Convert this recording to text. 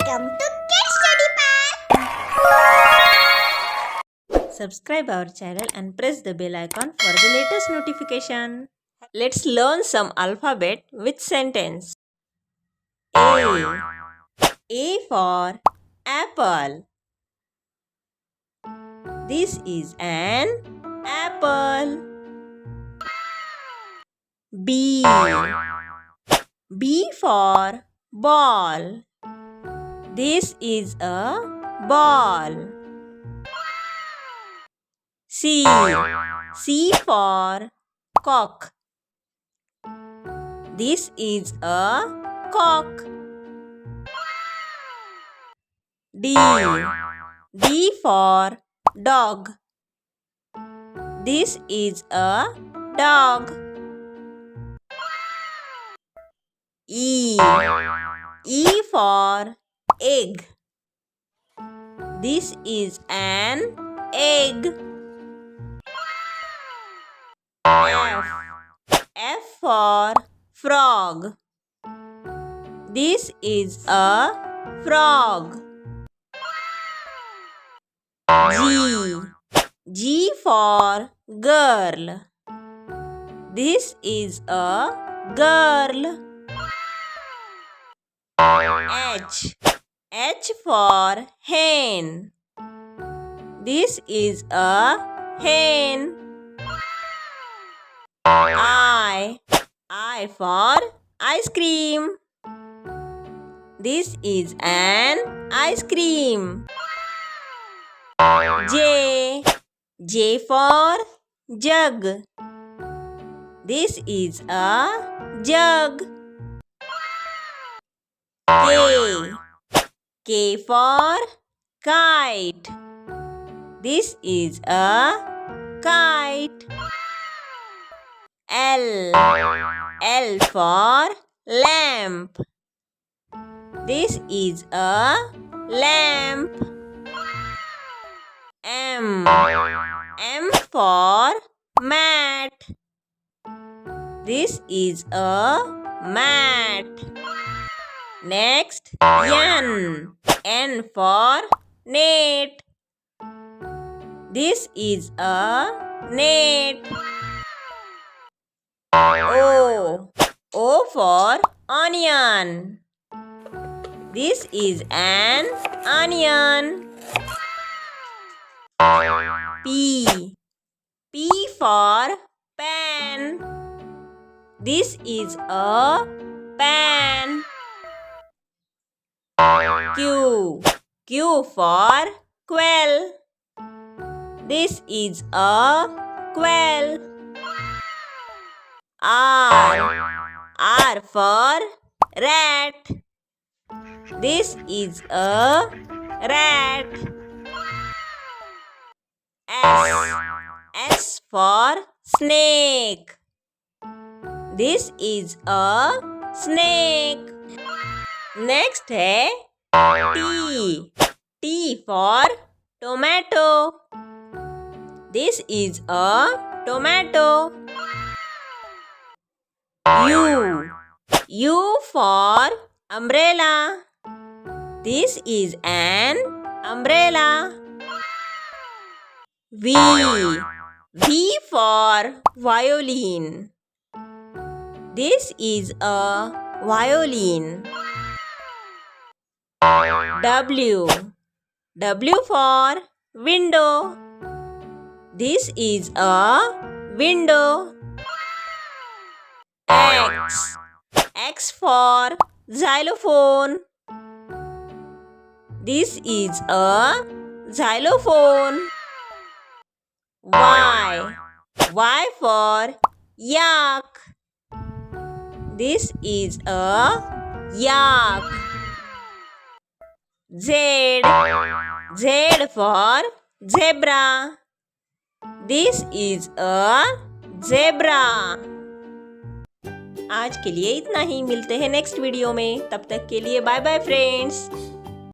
Welcome to Kids Study Pack. Subscribe our channel and press the bell icon for the latest notification. Let's learn some alphabet with sentence. A. A for apple. This is an apple. B. B for ball. This is a ball. C. C for cock. This is a cock. D. D for dog. This is a dog. E. E for egg. This is an egg. F. F for frog. This is a frog. G. G for girl. This is a girl. H. H for hen. This is a hen. I for ice cream. This is an ice cream. J. J for jug. This is a jug. K. K for kite. This is a kite. L. L for lamp. This is a lamp. M. M for mat. This is a mat. Next, N. N for net. This is a net. O. O for onion. This is an onion. P. P for pan. This is a pan. Q. Q for quail. This is a quail. R. R for rat. This is a rat. S. S for snake. This is a snake. Next है T. T for tomato. This is a tomato. U. U for umbrella. This is an umbrella. V. V for violin. This is a violin. W. W for window. This is a window. X. X for xylophone. This is a xylophone. Y. Y for yak. This is a yak. Z. Z for zebra. This is a zebra. आज के लिए इतना ही. मिलते हैं next video में. तब तक के लिए बाय बाय फ्रेंड्स.